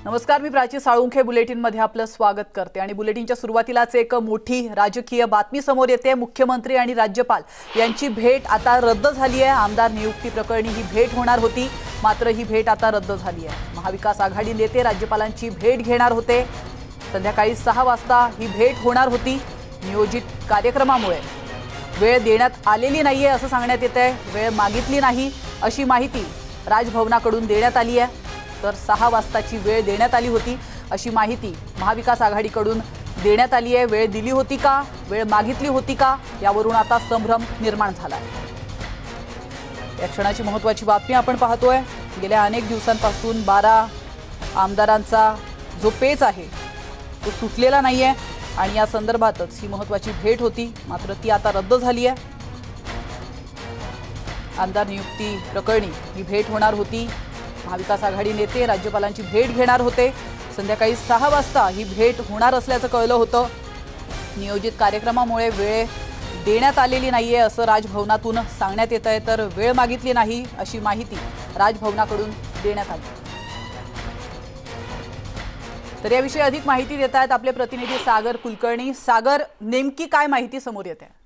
नमस्कार, मी प्राची साळुंखे बुलेटिनमध्ये आपलं स्वागत करते आणि बुलेटिनच्या सुरुवातीलाच एक मोठी राजकीय बातमी समोर येते। मुख्यमंत्री आणि राज्यपाल यांची भेट आता रद्द झाली आहे। आमदार नियुक्ती प्रकरणी ही भेट होणार होती, मात्र ही भेट आता रद्द झाली आहे। महाविकास आघाडी नेते राज्यपालांची भेट घेणार होते। संध्याकाळी 6 वाजता ही भेट होणार होती। नियोजित कार्यक्रमामुळे वेळ देण्यात आलेली नाहीये असं सांगण्यात येत आहे। वेळ मागितली नाही अशी माहिती राजभवनाकडून देण्यात आली आहे। तर 6 वाजताची वेळ देण्यात आली होती अशी माहिती महाविकास आघाडीकडून देण्यात आली आहे। वेळ दिली होती का, वेळ मागितली होती का, यावरून आता संभ्रम निर्माण झाला आहे। या क्षणाची महत्त्वाची बातमी आपण पाहतोय। गेल्या अनेक दिवसांपासून 12 आमदारांचा जो पेच आहे तो सुटलेला नाहीये आणि या संदर्भातच ही महत्त्वाची भेट होती, मात्र ती आता रद्द झाली आहे। आमदार नियुक्ती प्रकरणी ही भेट होणार होती। महाविकास आघाडी नेते राज्यपालांची भेट घेणार होते। संध्याकाळी 6 वाजता ही भेट होणार असल्याचं कळलं होतं। नियोजित कार्यक्रमामुळे वेळ देण्यात आलेली नाहीये असं राजभवनातून सांगण्यात येत आहे। तर वेळ मागितली नाही अशी माहिती राजभवनाकडून देण्यात आली। तर याविषयी अधिक माहिती देत आहेत आपले प्रतिनिधी सागर कुलकर्णी। सागर, नेमकी काय माहिती समोर येते?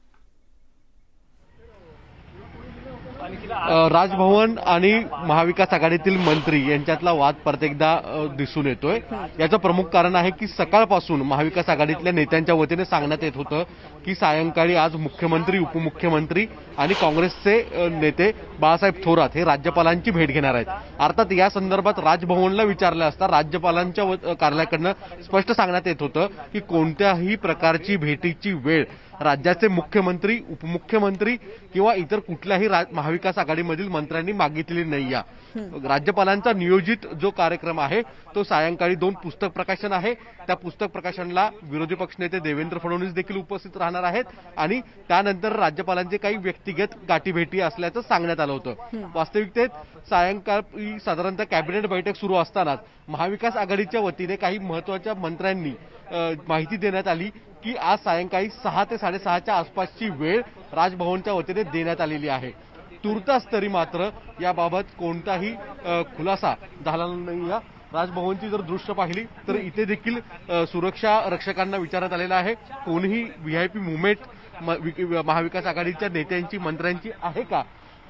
राजभवन आणि महाविकास आघाडीतील मंत्री यांच्यातला वाद परत एकदा दिसून येतोय। याचं प्रमुख कारण आहे की सकाळपासून महाविकास आघाडीतल्या नेत्यांच्या वतीने सांगण्यात येत होतं की सायंकाळी आज मुख्यमंत्री, उपमुख्यमंत्री आणि काँग्रेसचे नेते बाळासाहेब थोरात हे राज्यपालांची भेट घेणार आहेत। अर्थात या संदर्भात राजभवनला विचारलं असता राज्यपालांच्या कार्यालयाकडनं स्पष्ट सांगण्यात येत होतं की कोणत्याही प्रकारची भेटीची वेळ राज्याचे मुख्यमंत्री, उपमुख्यमंत्री किंवा इतर कुठल्याही महाविकास आघाडीमधील मंत्र्यांनी मागितलेली नाही आहे। राज्यपालांचा नियोजित जो कार्यक्रम आहे तो सायंकाळी 2 पुस्तक प्रकाशन आहे। त्या पुस्तक प्रकाशनाला विरोधी पक्षनेते देवेंद्र फडणवीस देखील उपस्थित राहणार आहेत आणि त्यानंतर राज्यपालांचे काही व्यक्तिगत गाठीभेटी असल्याचं सांगण्यात आलं होतं। वास्तविकतेत सायंकाळी साधारणतः कॅबिनेट बैठक सुरू असतानाच महाविकास आघाडीच्या वतीने काही महत्त्वाच्या मंत्र्यांनी माहिती देण्यात आली की आज सायंकाळी 6 ते 6:30च्या आसपासची वेळ राजभवनच्या वतीने देण्यात आलेली आहे। तुर्तास तरी मात्र याबाबत कोणताही खुलासा झाला नाही। राजभवनची जर दृश्य पाहिली तर इथे देखील सुरक्षा रक्षकांना विचारण्यात आलेलं आहे कोणीही व्हीआयपी मुवमेंट महाविकास आघाडीच्या नेत्यांची, मंत्र्यांची आहे का,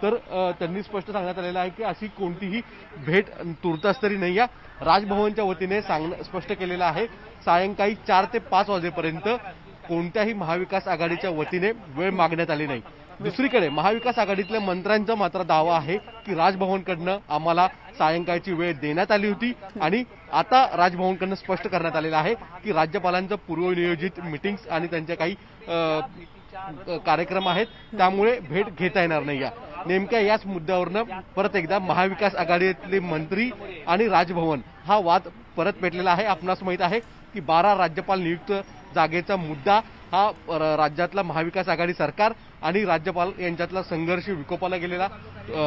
तर त्यांनी स्पष्ट सांगण्यात आलेलं आहे की अशी कोणतीही भेट तुर्तास तरी नाही आहे। राजभवनच्या वतीने स्पष्ट केलेलं आहे सायंकाळी 4 ते 5 वाजेपर्यंत कोणत्याही महाविकास आघाडीच्या वतीने वेळ मागण्यात आली नाही। दुसरीकडे महाविकास आघाडीतल्या मंत्र्यांचा मात्र दावा आहे की राजभवनकडनं आम्हाला सायंकाळची वेळ देण्यात आली होती आणि आता राजभवनकडनं स्पष्ट करण्यात आलेलं आहे की राज्यपालांचं पूर्वनियोजित मीटिंग्स आणि त्यांच्या काही कार्यक्रम आहेत त्यामुळे भेट घेता येणार नाही। नेमक्या याच मुद्द्यावरनं परत एकदा महाविकास आघाडीतले मंत्री आणि राजभवन हा वाद परत पेटलेला आहे। आपणास माहित आहे की 12 राज्यपाल नियुक्त जागेचा मुद्दा हा राज्यातला महाविकास आघाडी सरकार आणि राज्यपाल यांच्यातला संघर्ष विकोपाला गेलेला,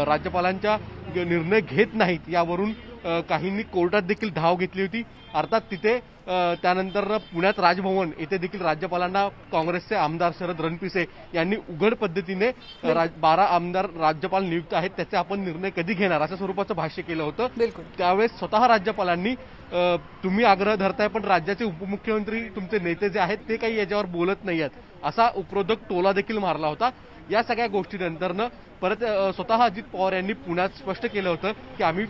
राज्यपालांच्या निर्णय घेत नाहीत यावरून काहींनी कोर्टात देखील धाव घेतली होती। अर्थात तिथे त्यानंतर पुण्यात राजभवन येथे देखील राज्यपालांना काँग्रेसचे आमदार शरद रणपिसे यांनी उघड पद्धतीने 12 आमदार राज्यपाल नियुक्त आहेत त्याचे आपण निर्णय कधी घेणार अशा स्वरूपाचं भाष्य केलं होतं। त्यावेळेस स्वतः राज्यपालांनी तुम्ही आग्रह धरताय पण राज्याचे उपमुख्यमंत्री, तुमचे नेते जे आहेत ते काही याच्यावर बोलत नाही आहेत असा उपरोधक टोला देखील मारला होता। या सगळ्या गोष्टीनंतरनं परत स्वतः अजित पवार यांनी पुण्यात स्पष्ट केलं होतं की आम्ही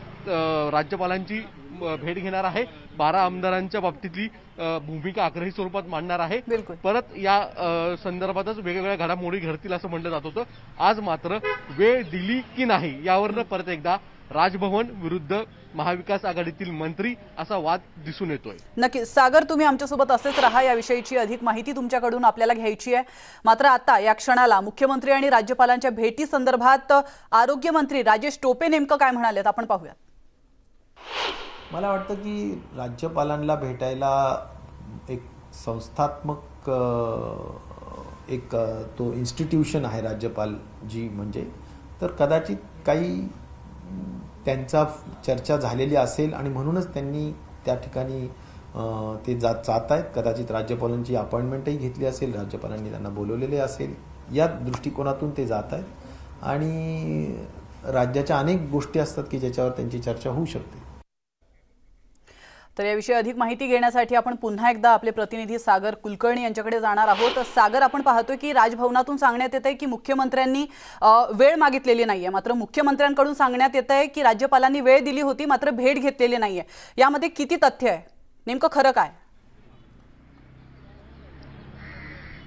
राज्यपालांची भेट घेणार आहे, 12 आमदारांच्या बाबतीतली भूमिका आग्रही स्वरूपात मांडणार आहे। परत या संदर्भातच वेगवेगळ्या घडामोडी घडतील असं म्हटलं जात होतं। आज मात्र वेळ दिली की नाही यावरनं परत एकदा राजभवन विरुद्ध महाविकास आघाडीतील मंत्री असा वाद दिसून येतोय। नक्की सागर, तुम्ही आमच्यासोबत असेच राहा, याविषयीची अधिक माहिती तुमच्याकडून आपल्याला घ्यायची आहे। मात्र आता या क्षणाला मुख्यमंत्री आणि राज्यपालांच्या भेटी संदर्भात आरोग्यमंत्री राजेश टोपे नेमकं काय म्हणालेत आपण पाहूयात। मला वाटतं की राज्यपालांना भेटायला एक संस्थात्मक एक तो इन्स्टिट्यूशन आहे राज्यपाल जी म्हणजे, तर कदाचित काही त्यांचा चर्चा झालेली असेल आणि म्हणूनच त्यांनी त्या ठिकाणी ते जात आहेत। कदाचित राज्यपालांची अपॉइंटमेंटही घेतली असेल, राज्यपालांनी त्यांना बोलवलेले असेल, या दृष्टिकोनातून ते जात आहेत आणि राज्याच्या अनेक गोष्टी असतात की ज्याच्यावर त्यांची चर्चा होऊ शकते। तर याविषयी अधिक माहिती घेण्यासाठी आपण पुन्हा एकदा आपले प्रतिनिधी सागर कुलकर्णी यांच्याकडे जाणार आहोत। सागर, आपण पाहतोय की राजभवनातून सांगण्यात येत आहे की मुख्यमंत्र्यांनी वेळ मागितलेली नाहीये, मात्र मुख्यमंत्र्यांकडून सांगण्यात येत आहे की राज्यपालांनी वेळ दिली होती मात्र भेट घेतलेली नाहीये। यामध्ये किती तथ्य आहे, नेमकं खरं काय?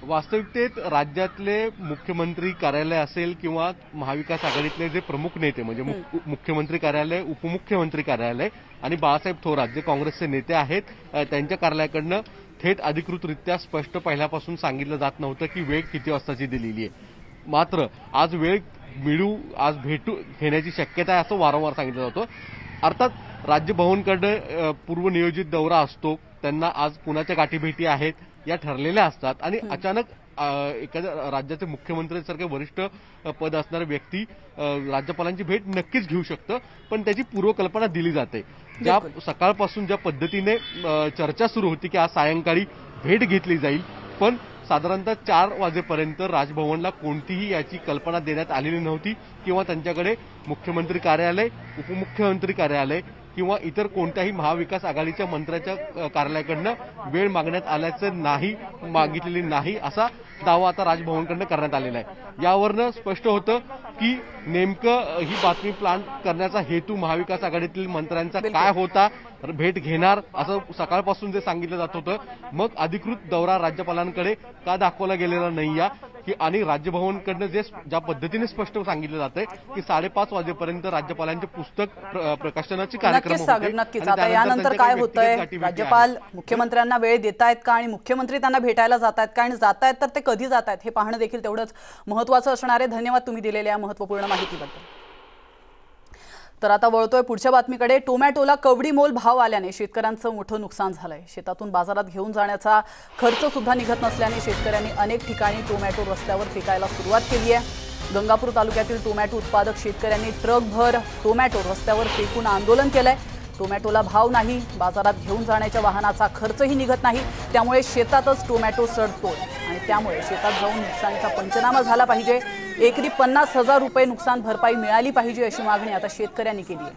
वास्तविकतेत राज्यातले मुख्यमंत्री कार्यालय असेल किंवा महाविकास आघाडीतले जे प्रमुख नेते म्हणजे मुख्यमंत्री कार्यालय, उपमुख्यमंत्री कार्यालय आणि बाळासाहेब थोरात जे काँग्रेसचे नेते आहेत, त्यांच्या कार्यालयाकडनं थेट अधिकृतरित्या स्पष्ट पहिल्यापासून सांगितलं जात नव्हतं की वेळ किती वाजताची दिलेली आहे। मात्र आज वेळ मिळू, आज भेटू घेण्याची शक्यता आहे असं वारंवार सांगितलं जातं। अर्थात राज्यभवनकडे पूर्वनियोजित दौरा असतो, त्यांना आज कुणाच्या गाठीभेटी आहेत या ठरलेल्या असतात आणि अचानक एखाद्या राज्याचे मुख्यमंत्र्यांसारखे वरिष्ठ पद असणारे व्यक्ती राज्यपालांची भेट नक्कीच घेऊ शकतं, पण त्याची पूर्वकल्पना दिली जाते। ज्या सकाळपासून ज्या पद्धतीने चर्चा सुरू होती की आज सायंकाळी भेट घेतली जाईल, पण साधारणतः 4 वाजेपर्यंत राजभवनला कोणतीही याची कल्पना देण्यात आलेली नव्हती किंवा त्यांच्याकडे मुख्यमंत्री कार्यालय, उपमुख्यमंत्री कार्यालय किंवा इतर कोणत्याही महाविकास आघाडीच्या मंत्र्याच्या कार्यालयाकडनं वेळ मागण्यात आल्याचं नाही, मागितलेली नाही असा दावा आता राजभवनकडनं करण्यात आलेला आहे। यावरनं स्पष्ट होतं की नेमकं ही बातमी प्लांट करण्याचा हेतू महाविकास आघाडीतील मंत्र्यांचा काय होता, भेट घेणार असं सकाळपासून जे सांगितलं जात होतं, मग अधिकृत दौरा राज्यपालांकडे का दाखवला गेलेला नाहीये की आणि राजभवनकडनं ज्या पद्धतीने स्पष्ट सांगितलं जातंय की 5:30 वाजेपर्यंत राज्यपालांचे पुस्तक प्रकाशनाची कार्यक्रम होते। नक्कीच आता यानंतर काय होतंय, राज्यपाल मुख्यमंत्र्यांना वेळ देतायत का आणि मुख्यमंत्री त्यांना भेटायला जातायत का आणि जातायत तर ते कधी जातायत हे पाहणं देखील तेवढंच महत्त्वाचं असणार आहे। धन्यवाद तुम्ही दिलेल्या महत्त्वपूर्ण माहितीबद्दल। तर आता वळतोय पुढच्या बातमीकडे। टोमॅटोला कवडीमोल भाव आल्याने शेतकऱ्यांचं मोठं नुकसान झालंय। शेतातून बाजारात घेऊन जाण्याचा खर्च सुद्धा निघत नसल्याने शेतकऱ्यांनी अनेक ठिकाणी टोमॅटो रस्त्यावर फेकायला सुरुवात केली आहे। गंगापूर तालुक्यातील टोमॅटो उत्पादक शेतकऱ्यांनी ट्रकभर टोमॅटो रस्त्यावर फेकून आंदोलन केलंय। टोमॅटोला भाव नाही, बाजारात घेऊन जाण्याच्या वाहनाचा खर्चही निघत नाही, त्यामुळे शेतातच टोमॅटो सडतोय आणि त्यामुळे शेतात जाऊन नुकसानीचा पंचनामा झाला पाहिजे। एकरी 50,000 रुपये नुकसान भरपाई मिळाली पाहिजे अशी मागणी आता शेतकऱ्यांनी केली आहे।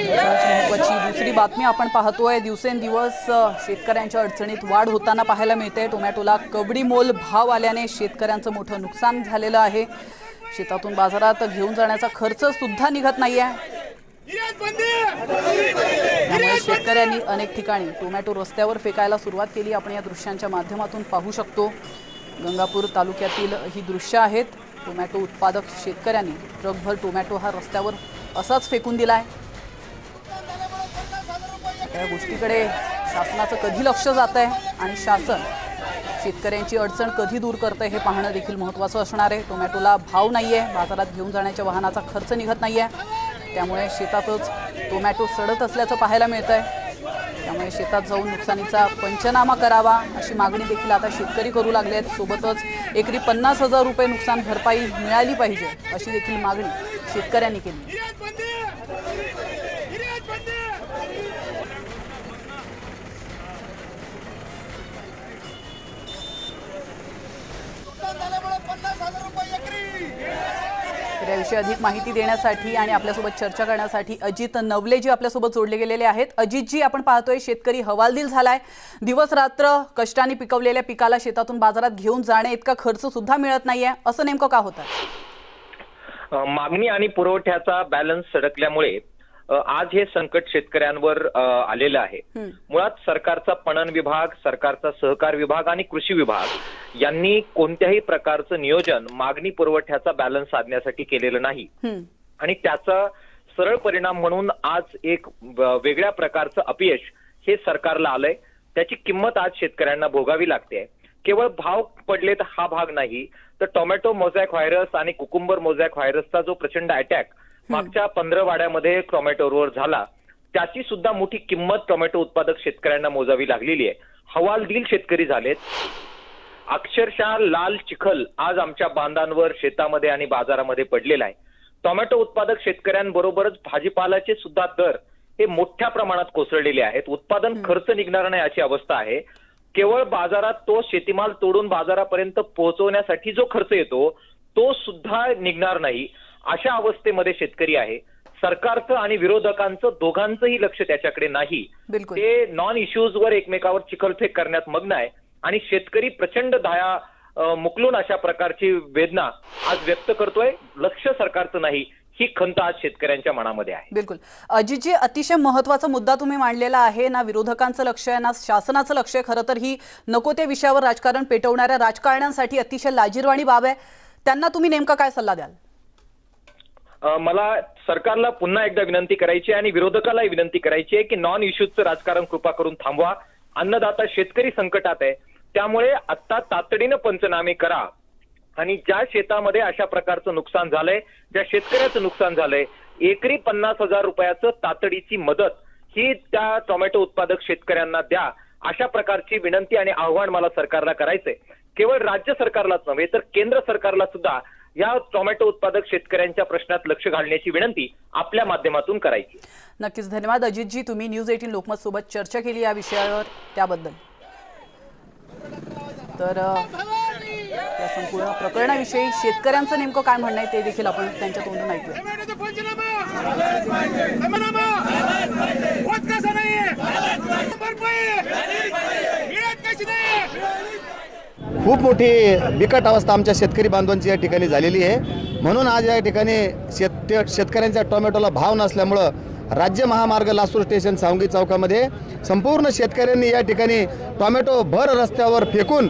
महत्त्वाची दुसरी बातमी आपण पाहतोय, दिवसेंदिवस शेतकऱ्यांच्या अडचणीत वाढ होताना पाहायला मिळते। टोमॅटोला कवडीमोल भाव आल्याने शेतकऱ्यांचं मोठं नुकसान झालेलं आहे। शेतातून बाजारात घेऊन जाण्याचा खर्च सुद्धा निघत नाहीये, त्यामुळे शेतकऱ्यांनी अनेक ठिकाणी टोमॅटो रस्त्यावर फेकायला सुरुवात केली। आपण या दृश्यांच्या माध्यमातून पाहू शकतो, गंगापूर तालुक्यातील ही दृश्य आहेत। टोमॅटो उत्पादक शेतकऱ्यांनी ट्रकभर टोमॅटो हा रस्त्यावर असाच फेकून दिलाय। या गोष्टीकडे शासनाचं कधी लक्ष जात आहे आणि शासन शेतकऱ्यांची अडचण कधी दूर करतंय हे पाहणं देखील महत्त्वाचं असणार आहे। टोमॅटोला भाव नाहीये, बाजारात घेऊन जाण्याच्या वाहनाचा खर्च निघत नाहीये, त्यामुळे शेतातच टोमॅटो सडत असल्याचं पाहायला मिळतंय। त्यामुळे शेतात जाऊन नुकसानीचा पंचनामा करावा अशी मागणी देखील आता शेतकरी करू लागले आहेत। सोबतच एकरी 50,000 रुपये नुकसान भरपाई मिळाली पाहिजे अशी देखील मागणी शेतकऱ्यांनी केली। याविषयी अधिक माहिती देण्यासाठी आणि आपल्यासोबत चर्चा करण्यासाठी अजित नवलेजी आपल्यासोबत जोडले गेलेले आहेत। अजितजी, आपण पाहतोय शेतकरी हवालदिल झालाय। दिवस रात्र कष्टाने पिकवलेल्या पिकाला शेतातून बाजारात घेऊन जाणे इतका खर्च सुद्धा मिळत नाहीये, असं नेमकं का होतं? मागणी आणि पुरवठ्याचा बॅलन्स सडकल्यामुळे आज हे संकट शेतकऱ्यांवर आलेलं आहे। मुळात सरकारचा पणन विभाग, सरकारचा सहकार विभाग आणि कृषी विभाग यांनी कोणत्याही प्रकारचं नियोजन मागणी पुरवठ्याचा बॅलन्स साधण्यासाठी केलेलं नाही आणि त्याचा सरळ परिणाम म्हणून आज एक वेगळ्या प्रकारचं अपयश हे सरकारला आलंय। त्याची किंमत आज शेतकऱ्यांना भोगावी लागते। केवळ भाव पडलेत हा भाग नाही, तर टोमॅटो मोझॅक व्हायरस आणि कुकुंबर मोझॅक व्हायरसचा जो प्रचंड अटॅक मागच्या 15 वाड्यामध्ये टोमॅटोवर झाला, त्याची सुद्धा मोठी किंमत टोमॅटो उत्पादक शेतकऱ्यांना मोजावी लागलेली आहे। हवालदिल शेतकरी झालेत। अक्षरशः लाल चिखल आज आमच्या बांधांवर, शेतामध्ये आणि बाजारामध्ये पडलेला आहे। टोमॅटो उत्पादक शेतकऱ्यांबरोबरच भाजीपाल्याचे सुद्धा दर हे मोठ्या प्रमाणात कोसळलेले आहेत। उत्पादन खर्च निघणार नाही अशी अवस्था आहे। केवळ बाजारात तो शेतीमाल तोडून बाजारापर्यंत पोहोचवण्यासाठी जो खर्च येतो तो सुद्धा निघणार नाही, अशा अवस्थेमध्ये शेतकरी आहे। सरकारचं आणि विरोधकांचं दोघांचंही लक्ष त्याच्याकडे नाही. बिलकुल. ते नॉन इश्यूजवर एकमेकावर चिखलफेक करण्यात मग्न आहे आणि शेतकरी प्रचंड दया मुकलून अशा प्रकारची वेदना आज व्यक्त करतोय. लक्ष सरकारचं नाही, ही खंत आज शेतकऱ्यांच्या मनामध्ये आहे. बिलकुल. अजितजी, अतिशय महत्त्वाचा मुद्दा तुम्ही मांडलेला आहे. ना विरोधकांचं लक्ष आहे ना शासनाचं लक्ष आहे. खरं तर ही नको त्या विषयावर राजकारण पेटवणाऱ्या राजकारण्यांसाठी अतिशय लाजिरवाणी बाब आहे. त्यांना तुम्ही नेमका काय सल्ला द्याल? मला सरकारला पुन्हा एकदा विनंती करायची आहे आणि विरोधकालाही विनंती करायची आहे की नॉन इश्यूजचं राजकारण कृपा करून थांबवा. अन्नदाता शेतकरी संकटात आहे, त्यामुळे आता तातडीनं पंचनामे करा आणि ज्या शेतामध्ये अशा प्रकारचं नुकसान झालंय, ज्या शेतकऱ्याचं नुकसान झालंय, एकरी 50,000 रुपयाचं तातडीची मदत ही त्या टोमॅटो उत्पादक शेतकऱ्यांना द्या. अशा प्रकारची विनंती आणि आव्हान मला सरकारला करायचंय. केवळ राज्य सरकारलाच नव्हे तर केंद्र सरकारला सुद्धा या टोमॅटो उत्पादक शेतकऱ्यांच्या प्रश्नात लक्ष घालण्याची विनंती आपल्या माध्यमातून करायची. नक्कीच. धन्यवाद अजितजी, तुम्ही न्यूज 18 लोकमत सोबत चर्चा केली या विषयावर, त्याबद्दल. तर या संपूर्ण प्रकरणाविषयी शेतकऱ्यांचं नेमकं काय म्हणणं आहे ते देखील आपण त्यांच्या तोंडून ऐकूया. खूप मोठी बिकट अवस्था आमच्या शेतकरी बांधवांची या ठिकाणी झालेली आहे. म्हणून आज या ठिकाणी शेतकऱ्यांच्या टोमॅटोला भाव नसल्यामुळं राज्य महामार्ग लासूर स्टेशन सावंगी चौकामध्ये संपूर्ण शेतकऱ्यांनी या ठिकाणी टोमॅटो भर रस्त्यावर फेकून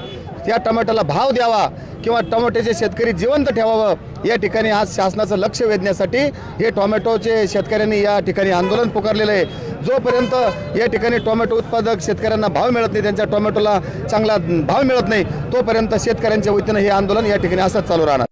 या टोमॅटोला भाव द्यावा किंवा टोमॅटोचे शेतकरी जिवंत ठेवावं या ठिकाणी आज शासनाचं लक्ष वेधण्यासाठी हे टोमॅटोचे शेतकऱ्यांनी या ठिकाणी आंदोलन पुकारलेलं आहे. जोपर्यंत या ठिकाणी टोमॅटो उत्पादक शेतकऱ्यांना भाव मिळत नाही, त्यांच्या टोमॅटोला चांगला भाव मिळत नाही, तोपर्यंत शेतकऱ्यांच्या वतीनं हे आंदोलन या ठिकाणी असंच चालू राहणार.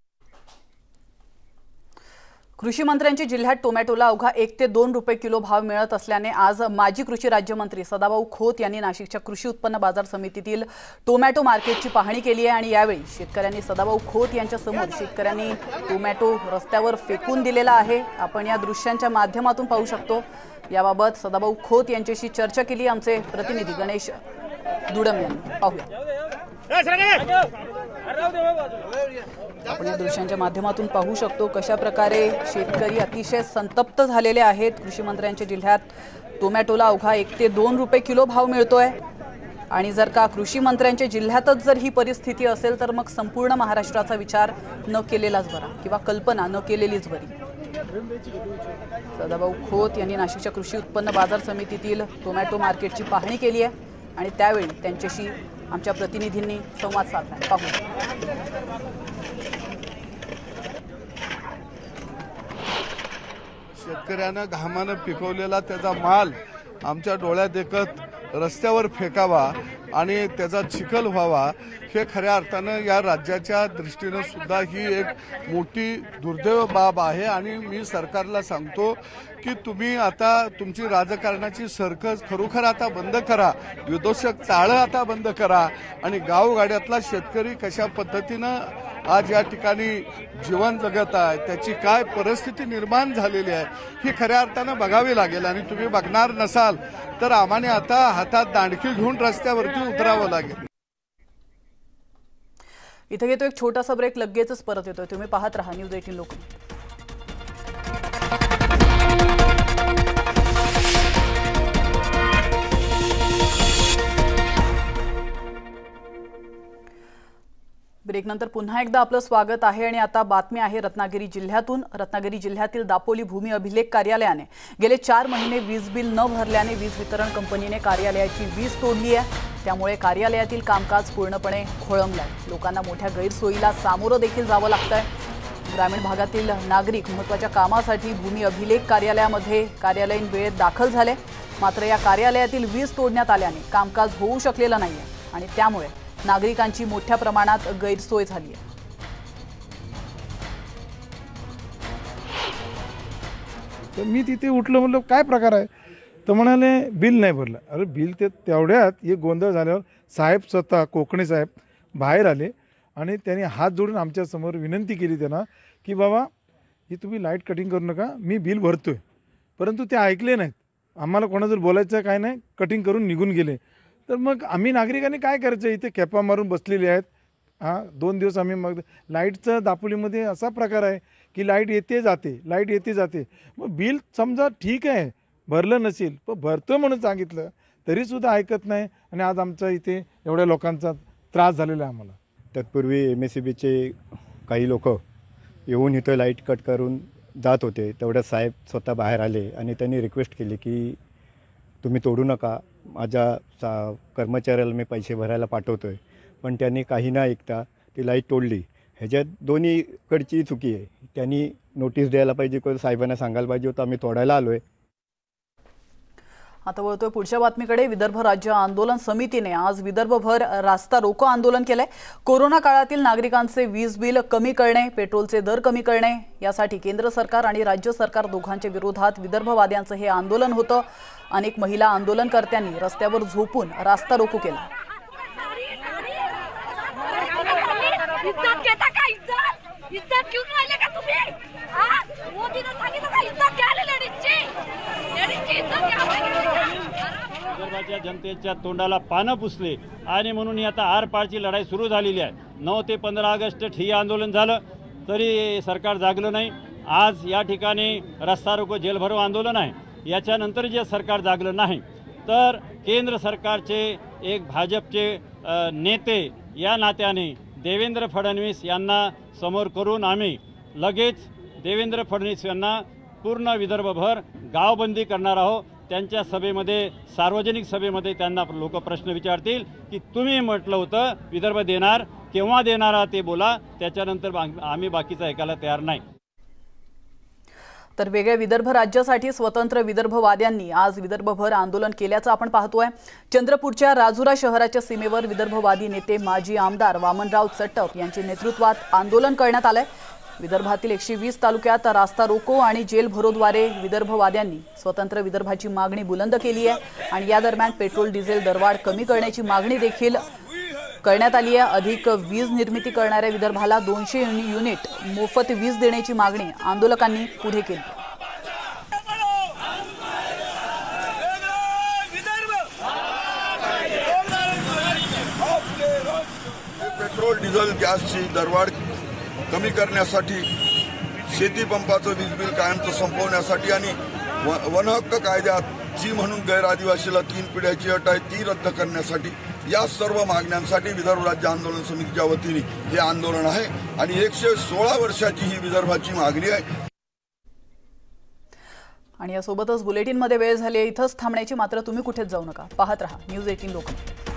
कृषी मंत्र्यांच्या जिल्ह्यात टोमॅटोला अवघा 1 ते 2 रुपये किलो भाव मिळत असल्याने आज माजी कृषी राज्यमंत्री सदाभाऊ खोत यांनी नाशिकच्या कृषी उत्पन्न बाजार समितीतील टोमॅटो मार्केटची पाहणी केली आहे. आणि यावेळी शेतकऱ्यांनी सदाभाऊ खोत यांच्या समोर शेतकऱ्यांनी टोमॅटो रस्त्यावर फेकून दिलेला आहे. आपण या दृश्यांच्या माध्यमातून पाहू शकतो. याबाबत सदाभाऊ खोत यांच्याशी चर्चा केली आमचे प्रतिनिधी गणेश दुडम यांनी. पाहूया. आपण या दृश्यांच्या माध्यमातून पाहू शकतो कशा प्रकारे शेतकरी अतिशय संतप्त झालेले आहेत. कृषी मंत्र्यांच्या जिल्ह्यात टोमॅटोला अवघा 1 ते 2 रुपये किलो भाव मिळतोय. आणि जर का कृषी मंत्र्यांच्या जिल्ह्यातच जर ही परिस्थिती असेल तर मग संपूर्ण महाराष्ट्राचा विचार न केलेलाच बरा किंवा कल्पना न केलेलीच बरी. सदाभाऊ खोत यांनी नाशिकच्या कृषी उत्पन्न बाजार समितीतील टोमॅटो मार्केटची पाहणी केली आहे आणि त्यावेळी त्यांच्याशी आमच्या प्रतिनिधींनी संवाद साधला. पाहू. शेतकऱ्यानं घामानं पिकवलेला त्याचा माल आमच्या डोळ्यात देखत रस्त्यावर फेकावा आणि त्याचा चिखल व्हावा, हे खऱ्या अर्थानं या राज्याच्या दृष्टीनं सुद्धा ही एक मोठी दुर्दैव बाब आहे. आणि मी सरकारला सांगतो की तुम्ही आता तुमची राजकारणाची सर्कस खरोखर आता बंद करा, विदोषक चाळं आता बंद करा आणि गावगाड्यातला शेतकरी कशा पद्धतीनं आज या ठिकाणी जीवन जगत आहे, त्याची काय परिस्थिती निर्माण झालेली आहे ही खऱ्या अर्थानं बघावी लागेल. आणि तुम्ही बघणार नसाल तर आम्हाने आता हातात दांडकी घेऊन रस्त्यावरती उतरावं लागेल. इथे घेतो एक छोटासा ब्रेक, लगेचच परत येतोय. तुम्ही पाहत राहा न्यूज 18 लोकमत. ब्रेकनंतर पुन्हा एकदा आपलं स्वागत आहे. आणि आता बातमी आहे रत्नागिरी जिल्ह्यातून. रत्नागिरी जिल्ह्यातील दापोली भूमी अभिलेख कार्यालयाने गेले 4 महिने वीज बिल न भरल्याने वीज वितरण कंपनीने कार्यालयाची वीज तोडली आहे. त्यामुळे कार्यालयातील कामकाज पूर्णपणे खोळंबलंय. लोकांना मोठ्या गैरसोयीला सामोरं देखील जावं लागतंय. ग्रामीण भागातील नागरिक महत्त्वाच्या कामासाठी भूमी अभिलेख कार्यालयामध्ये कार्यालयीन वेळेत दाखल झाले. मात्र या कार्यालयातील वीज तोडण्यात आल्याने कामकाज होऊ शकलेलं नाहीये आणि त्यामुळे नागरिकांची मोठ्या प्रमाणात गैरसोय झाली आहे. तर मी तिथे उठलो, म्हणलं काय प्रकार आहे, तर म्हणाले बिल नाही भरलं. अरे बिल ते तेवढ्यात एक गोंधळ झाल्यावर साहेब स्वतः कोकणे साहेब बाहेर आले आणि त्यांनी हात जोडून आमच्यासमोर विनंती केली त्यांना की बाबा ही तुम्ही लाईट कटिंग करू नका, मी बिल भरतोय. परंतु ते ऐकले नाहीत. आम्हाला कोणाजवळ बोलायचं काय नाही, कटिंग करून निघून गेले. तर मग आम्ही नागरिकांनी काय करायचं, इथे कॅपा मारून बसलेले आहेत. 2 दिवस आम्ही मग लाईटचं दापोलीमध्ये असा प्रकार आहे की लाईट येते जाते, लाईट येते जाते. मग बिल समजा ठीक आहे भरलं नसेल, पण भरतो म्हणून सांगितलं तरीसुद्धा ऐकत नाही. आणि आज आमच्या इथे एवढ्या लोकांचा त्रास झालेला आहे आम्हाला. तत्पूर्वी MSEBचे काही लोक येऊन इथं लाईट कट करून जात होते. तेवढ्यात साहेब स्वतः बाहेर आले आणि त्यांनी रिक्वेस्ट केली की तुम्ही तोडू नका, माझ्या कर्मचाऱ्याला मी पैसे भरायला पाठवतो आहे. पण त्यांनी काही न ऐकता ती लाईट तोडली. ह्याच्यात दोन्हीकडची चुकी आहे. त्यांनी नोटीस द्यायला पाहिजे, कोण साहेबांना सांगायला पाहिजे होतं आम्ही तोडायला आलो आहे. आता वळतोय पुढच्या बातमीकडे. विदर्भ राज्य आंदोलन समितीने आज विदर्भभर रास्ता रोको आंदोलन केलंय. कोरोना काळातील नागरिकांचे वीज बिल कमी करणे, पेट्रोलचे दर कमी करणे यासाठी केंद्र सरकार आणि राज्य सरकार दोघांच्या विरोधात विदर्भवाद्यांचं हे आंदोलन होतं. अनेक महिला आंदोलनकर्त्यांनी रस्त्यावर झोपून रास्ता रोको केला. इज्जत घेऊन राहिले का तुम्ही? मोदीने सांगितलं का इज्जत घ्यायला लेडीजची इज्जत घ्यावी. विदर्भाच्या जनतेच्या तोंडाला पानं पुसले आणि म्हणून ही आता आरपारची लढाई सुरू झालेली आहे. 9 ते 15 ऑगस्ट ठिय्या आंदोलन झालं तरी सरकार जागलं नाही. आज या ठिकाणी रस्ता रोको जेल भरो आंदोलन आहे. याच्यानंतर जे सरकार जागलं नाही तर केंद्र सरकारचे एक भाजपचे नेते या नात्याने देवेंद्र फडणवीस यांना समोर करून आम्ही लगेच देवेंद्र फडणवीस यांना पूर्ण विदर्भभर गावबंदी करणार आहोत. त्यांच्या सभेमध्ये, सार्वजनिक सभेमध्ये त्यांना लोक प्रश्न विचारतील की तुम्ही म्हटलं होतं विदर्भ देणार, केव्हा देणार ते बोला, त्याच्यानंतर आम्ही बाकीचं ऐकायला तयार नाही. तर वेगळ्या विदर्भ राज्यासाठी स्वतंत्र विदर्भवाद्यांनी आज विदर्भभर आंदोलन केल्याचं आपण पाहतोय. चंद्रपूरच्या राजुरा शहराच्या सीमेवर विदर्भवादी नेते माजी आमदार वामनराव चट्टप यांच्या नेतृत्वात आंदोलन करण्यात आलंय. विदर्भातील 120 तालुक्यात रास्ता रोको आणि जेल भरोद्वारे विदर्भवाद्यांनी स्वतंत्र विदर्भाची मागणी बुलंद केली आहे. आणि या दरम्यान पेट्रोल डिझेल दरवाढ कमी करण्याची मागणी देखील करण्यात आली आहे. अधिक वीज निर्मिती करणाऱ्या विदर्भाला 200 युनिट मोफत वीज देण्याची मागणी आंदोलकांनी पुढे केली. पेट्रोल डिझेल गॅसची दरवाढ कमी करण्यासाठी, शेती पंपाचं वीज बिल कायमचं संपवण्यासाठी आणि वनहक्क कायद्यात जी म्हणून गैर आदिवासीला 3 पिढ्याची अट आहे ती रद्द करण्यासाठी, या सर्व मागण्यांसाठी विदर्भ राज्य आंदोलन समितीच्या वतीने हे आंदोलन आहे. आणि 116 वर्षाची ही विदर्भाची मागणी आहे. आणि यासोबतच बुलेटिनमध्ये वेळ झाली आहे इथंच थांबण्याची. मात्र तुम्ही कुठेच जाऊ नका, पाहत रहा न्यूज 18 लोकमत.